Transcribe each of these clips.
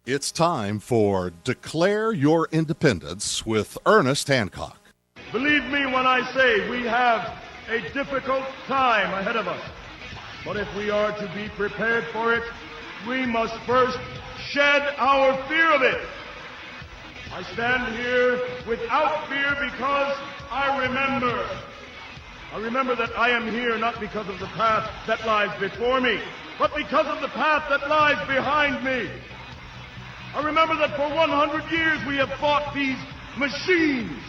It's time for Declare Your Independence with Ernest Hancock. Believe me when I say we have a difficult time ahead of us. But if we are to be prepared for it, we must first shed our fear of it. I stand here without fear because I remember that I am here not because of the path that lies before me, but because of the path that lies behind me. I remember that for 100 years we have fought these machines.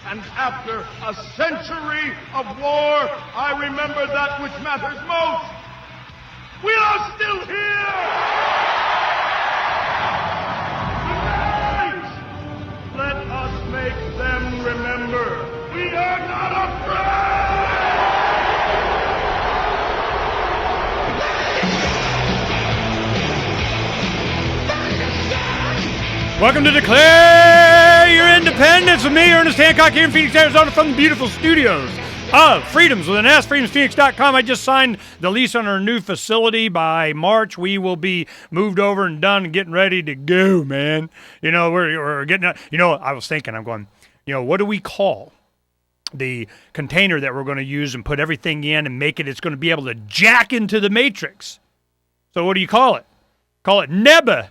And after a century of war, I remember that which matters most. We are still here! Tonight, let us make them remember we are not afraid! Welcome to Declare Your Independence with me, Ernest Hancock, here in Phoenix, Arizona, from the beautiful studios of Freedoms with an S, freedomsphoenix.com. I just signed the lease on our new facility. By March, we will be moved over and done and getting ready to go, man. You know, we're getting, I was thinking, I'm going, what do we call the container that we're going to use and put everything in and make it, it's going to be able to jack into the matrix. So what do you call it? Call it Neba.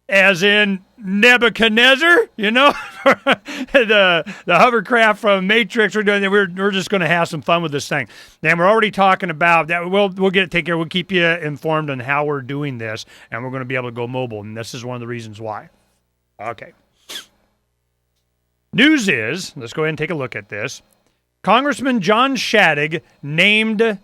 As in Nebuchadnezzar, the hovercraft from Matrix. We're just going to have some fun with this thing. And we're already talking about that. We'll get it taken care of. We'll keep you informed on how we're doing this, and we're going to be able to go mobile. And this is one of the reasons why. Okay. News is, let's go ahead and take a look at this. Congressman John Shadegg named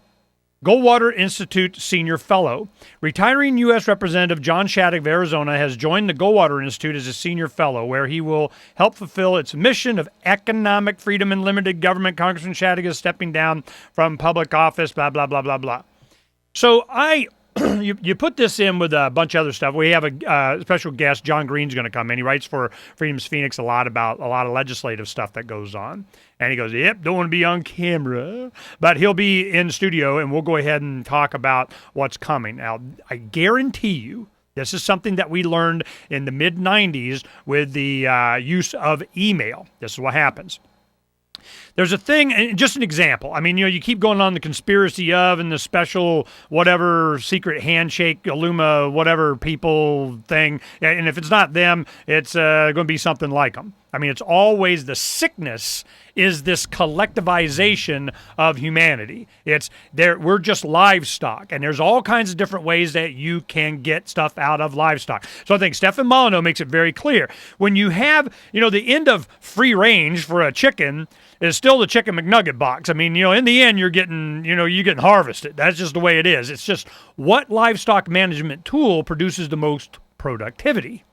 Goldwater Institute Senior Fellow. Retiring U.S. Representative John Shadegg of Arizona has joined the Goldwater Institute as a Senior Fellow, where he will help fulfill its mission of economic freedom and limited government. Congressman Shadegg is stepping down from public office, blah, blah, blah, blah, blah. So you put this in with a bunch of other stuff. We have a special guest, John Green's going to come in. He writes for Freedom's Phoenix a lot about a lot of legislative stuff that goes on. And he goes, yep, don't want to be on camera. But he'll be in studio, and we'll go ahead and talk about what's coming. Now, I guarantee you, this is something that we learned in the mid-'90s with the use of email. This is what happens. There's a thing, and just an example. I mean, you keep going on the conspiracy of and the special whatever secret handshake, Illuma, whatever people thing. And if it's not them, it's going to be something like them. I mean, it's always the sickness is this collectivization of humanity. We're just livestock, and there's all kinds of different ways that you can get stuff out of livestock. So I think Stefan Molyneux makes it very clear. When you have, the end of free range for a chicken is still the chicken McNugget box. I mean, in the end, you're getting harvested. That's just the way it is. It's just what livestock management tool produces the most productivity.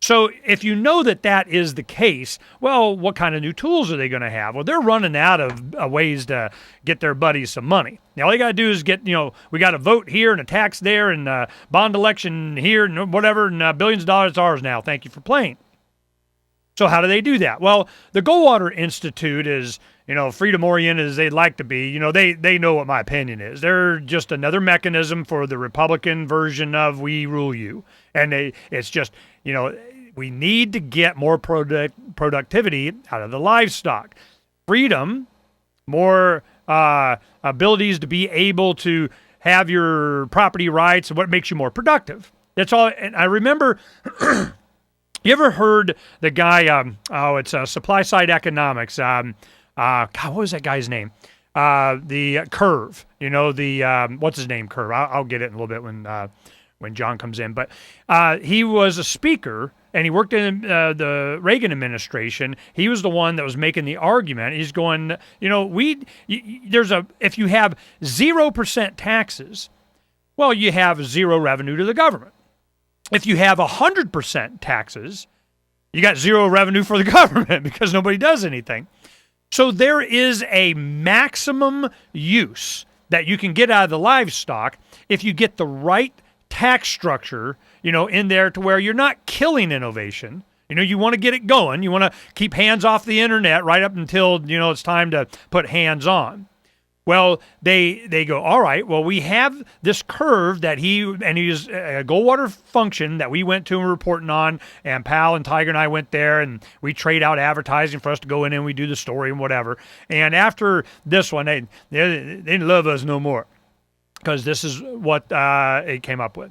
So if you know that is the case, well, what kind of new tools are they going to have? Well, they're running out of ways to get their buddies some money. Now, all you got to do is we got a vote here and a tax there and a bond election here and whatever, and billions of dollars is ours now. Thank you for playing. So how do they do that? Well, the Goldwater Institute is, freedom-oriented as they'd like to be. They know what my opinion is. They're just another mechanism for the Republican version of we rule you. And it's just, we need to get more productivity out of the livestock. Freedom, more abilities to be able to have your property rights and what makes you more productive. That's all. And I remember... You ever heard the guy, it's supply side economics. God, what was that guy's name? The Curve, what's his name, Curve? I'll get it in a little bit when John comes in. But he was a speaker, and he worked in the Reagan administration. He was the one that was making the argument. He's going, if you have 0% taxes, well, you have zero revenue to the government. If you have 100% taxes, you got zero revenue for the government because nobody does anything. So there is a maximum use that you can get out of the livestock if you get the right tax structure, in there to where you're not killing innovation. You want to get it going. You want to keep hands off the internet right up until, it's time to put hands on. Well, they go, all right, well, we have this curve that he's a Goldwater function that we went to and were reporting on, and Pal and Tiger and I went there, and we trade out advertising for us to go in and we do the story and whatever. And after this one, they didn't love us no more, because this is what it came up with.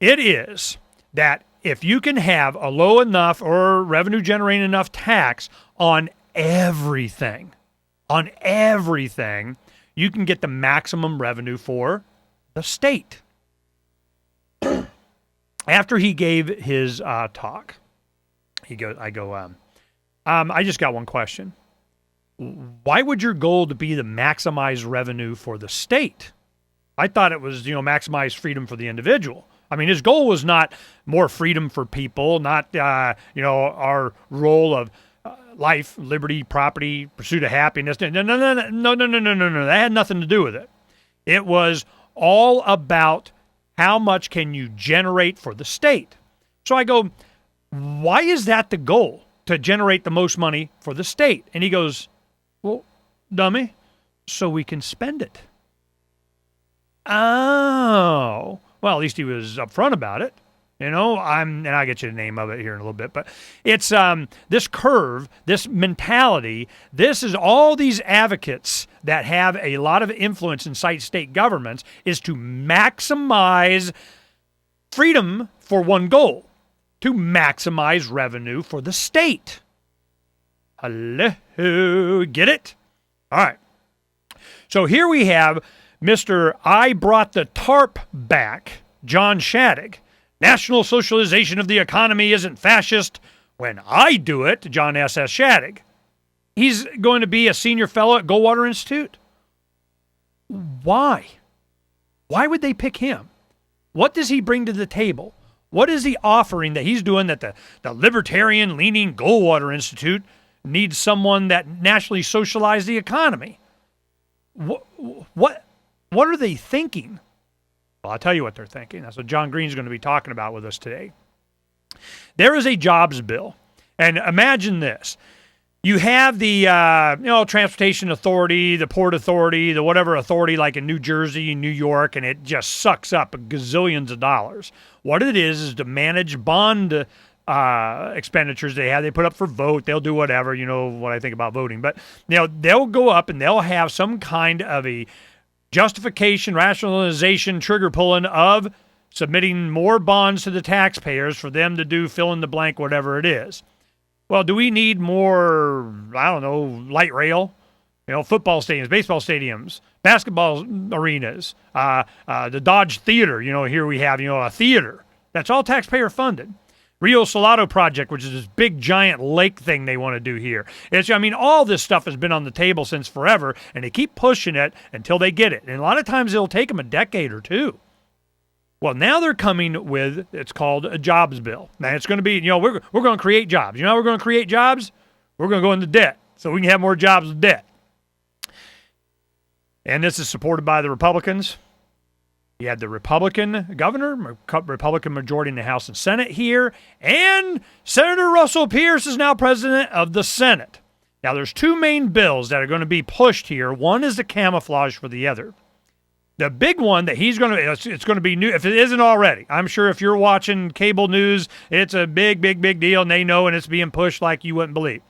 It is that if you can have a low enough or revenue generating enough tax on everything, you can get the maximum revenue for the state. After he gave his talk, I just got one question. Why would your goal to be to maximize revenue for the state? I thought it was, maximize freedom for the individual. I mean, his goal was not more freedom for people, not, our role of life, liberty, property, pursuit of happiness. No. That had nothing to do with it. It was all about how much can you generate for the state. So I go, why is that the goal, to generate the most money for the state? And he goes, well, dummy, so we can spend it. Oh, well, at least he was upfront about it. And I'll get you the name of it here in a little bit, but it's this curve, this mentality. This is all these advocates that have a lot of influence inside state governments, is to maximize freedom for one goal, to maximize revenue for the state. Hello, get it? All right. So here we have Mr. I brought the TARP back, John Shadegg. National socialization of the economy isn't fascist. When I do it, John S.S. Shadegg. He's going to be a senior fellow at Goldwater Institute. Why? Why would they pick him? What does he bring to the table? What is the offering that he's doing that the libertarian-leaning Goldwater Institute needs someone that nationally socialized the economy? What are they thinking? Well, I'll tell you what they're thinking. That's what John Green's going to be talking about with us today. There is a jobs bill. And imagine this. You have the transportation authority, the port authority, the whatever authority like in New Jersey, New York, and it just sucks up gazillions of dollars. What it is to manage bond expenditures they have. They put up for vote. They'll do whatever. You know what I think about voting. But they'll go up and they'll have some kind of a justification, rationalization, trigger pulling of submitting more bonds to the taxpayers for them to do fill in the blank, whatever it is. Well, do we need more, light rail? Football stadiums, baseball stadiums, basketball arenas, the Dodge Theater, here we have, a theater. That's all taxpayer funded. Rio Salado project, which is this big giant lake thing they want to do here. All this stuff has been on the table since forever, and they keep pushing it until they get it. And a lot of times it'll take them a decade or two. Well, now they're coming with, it's called a jobs bill. Now it's going to be, we're going to create jobs. How we're going to create jobs? We're going to go into debt so we can have more jobs with debt. And this is supported by the Republicans. You had the Republican governor, Republican majority in the House and Senate here, and Senator Russell Pierce is now president of the Senate. Now, there's two main bills that are going to be pushed here. One is the camouflage for the other. The big one that it's going to be new, if it isn't already. I'm sure if you're watching cable news, it's a big, big, big deal, and they know, and it's being pushed like you wouldn't believe.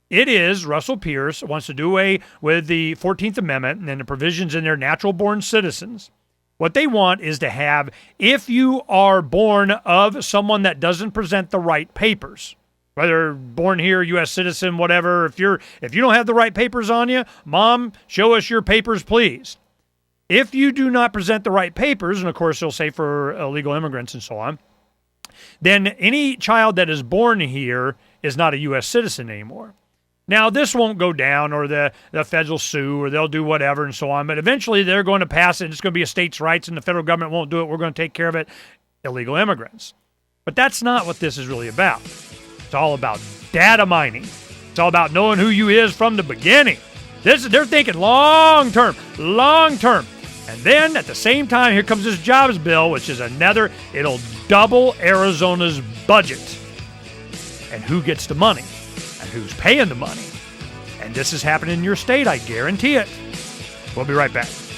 It is Russell Pierce wants to do away with the 14th Amendment and the provisions in their natural-born citizens. What they want is to have, if you are born of someone that doesn't present the right papers, whether born here, U.S. citizen, whatever, if you don't have the right papers on you, Mom, show us your papers, please. If you do not present the right papers, and of course they'll say for illegal immigrants and so on, then any child that is born here is not a U.S. citizen anymore. Now, this won't go down, or the feds will sue, or they'll do whatever and so on, but eventually they're going to pass it. It's going to be a states' rights, and the federal government won't do it. We're going to take care of it. Illegal immigrants. But that's not what this is really about. It's all about data mining. It's all about knowing who you is from the beginning. They're thinking long term. And then at the same time, here comes this jobs bill, which is it'll double Arizona's budget. And who gets the money? And who's paying the money? And this is happening in your state, I guarantee it. We'll be right back.